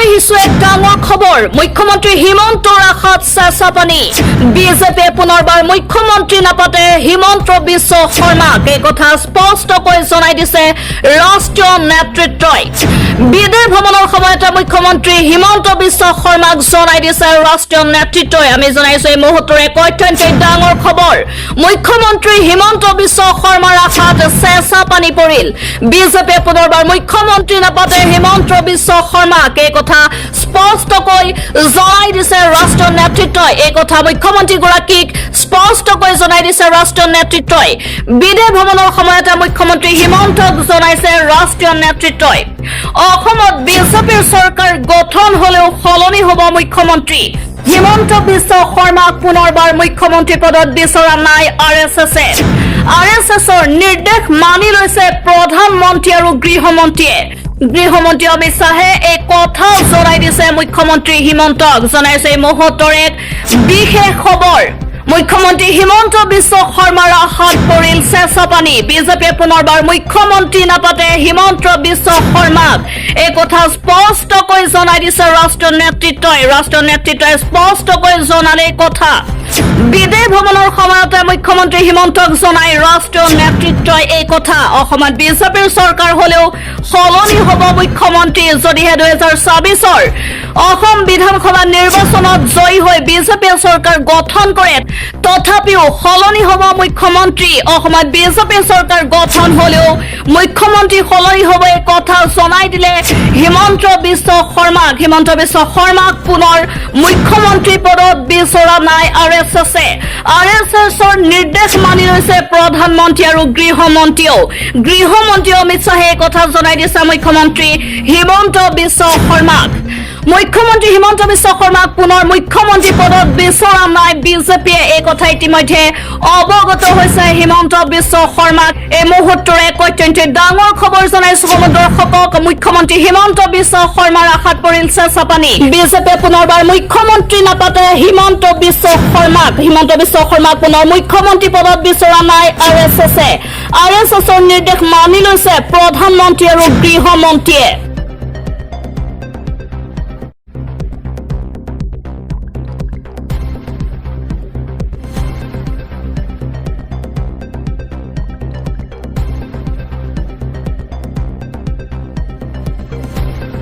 আহিছো এক ডাঙৰ খবৰ মুখ্যমন্ত্ৰী হিমন্তৰ আশাত চেঁচা পানী বিজেপিয়ে পুনৰবাৰ মুখ্যমন্ত্ৰী নাপাতে হিমন্ত বিশ্ব শৰ্মাক এই কথা স্পষ্টকৈ জনাই দিছে ৰাষ্ট্ৰীয় নেতৃত্বই বিদেশ ভ্ৰমণৰ সময়তে মুখ্যমন্ত্ৰী হিমন্ত বিশ্ব শৰ্মাক জনাই দিছে ৰাষ্ট্ৰীয় নেতৃত্বই আমি জনাইছো এই মুহূৰ্তৰ এক অত্যন্ত ডাঙৰ খবৰ মুখ্যমন্ত্ৰী হিমন্ত বিশ্ব শৰ্মাৰ আশাত চেঁচা পানী পৰিল বিজেপিয়ে পুনৰবাৰ মুখ্যমন্ত্ৰী নাপাতে হিমন্ত বিশ্ব শৰ্মাক এই কথা স্পষ্টকৈ জনাই দিছে ৰাষ্ট্ৰীয় নেতৃত্বই এই কথা মুখ্যমন্ত্ৰীগৰাকীক স্পষ্টকৈ জনাই দিছে ৰাষ্ট্ৰীয় নেতৃত্বই বিদেশ ভ্ৰমণৰ সময়তে মুখ্যমন্ত্ৰী হিমন্তক জনাইছে ৰাষ্ট্ৰীয় নেতৃত্বই অসমত বিজেপিৰ চৰকাৰ গঠন হলেও সলনি হ'ব মুখ্যমন্ত্ৰী হিমন্ত বিশ্ব শৰ্মাক পুনৰবাৰ মুখ্যমন্ত্ৰী পদত বিচৰা নাই আৰএছএছৰ নিৰ্দেশ মানি লৈছে প্ৰধানমন্ত্ৰী আৰু গৃহমন্ত্ৰী অমিত শ্বাহে এই কথা জনাই দিছে মুখ্যমন্ত্ৰী হিমন্তক জনাইছে এই মুহূৰ্তৰ এক বিশেষ খবৰ মুখ্যমন্ত্ৰী হিমন্ত বিশ্ব শৰ্মাৰ আশাত পৰিল চেঁচা পানী বিজেপিয়ে পুনৰবাৰ মুখ্যমন্ত্ৰী নাপাতে হিমন্ত বিশ্ব শৰ্মাক এই কথা স্পষ্টকৈ জনাই দিছে ৰাষ্ট্ৰীয় নেতৃত্বই স্পষ্টকৈ জনালে কথা বিদেশ ভ্ৰমণৰ সময়তে মুখ্যমন্ত্ৰী হিমন্তক জনাই ৰাষ্ট্ৰীয় নেতৃত্বই এই কথা অসমত বিজেপিৰ চৰকাৰ হলেও সলনি হ'ব মুখ্যমন্ত্ৰী যদিহে 2024 অসম বিধানসভা নিৰ্বাচনত জয়ী হৈ বিজেপিয়ে চৰকাৰ গঠন কৰে তথাপিও সলনি হ'ব মুখ্যমন্ত্ৰী অসমত বিজেপিৰ চৰকাৰ গঠন হলেও মুখ্যমন্ত্ৰী সলনি হ'ব এই কথা জনাই দিলে হিমন্ত বিশ্ব শৰ্মাক পুনৰ মুখ্যমন্ত্ৰী পদত বিচৰা নাই আৰএছএছৰ নিৰ্দেশ মানি লৈছে প্ৰধানমন্ত্ৰী আৰু গৃহমন্ত্ৰী অমিত শ্বাহে এই কথা জনাই দিছে মুখ্যমন্ত্ৰী হিমন্ত বিশ্ব শৰ্মাক পুনৰ মুখ্যমন্ত্ৰী পদত বিচৰা নাই বিজেপিয়ে এই কথা ইতিমধ্যে অৱগত হৈছে হিমন্ত বিশ্ব শৰ্মাক এই মুহূৰ্তৰ এক অত্যন্ত ডাঙৰ খবৰ জনাইছো দৰ্শকক মুখ্যমন্ত্ৰী হিমন্ত বিশ্ব শৰ্মাৰ আশাত পৰিল চেঁচা পানী বিজেপিয়ে পুনৰবাৰ মুখ্যমন্ত্ৰী নাপাতে হিমন্ত বিশ্ব শৰ্মাক পুনৰ মুখ্যমন্ত্ৰী পদত বিচৰা নাই আৰএছএছৰ নিৰ্দেশ মানি লৈছে প্ৰধানমন্ত্ৰী আৰু গৃহমন্ত্ৰীয়ে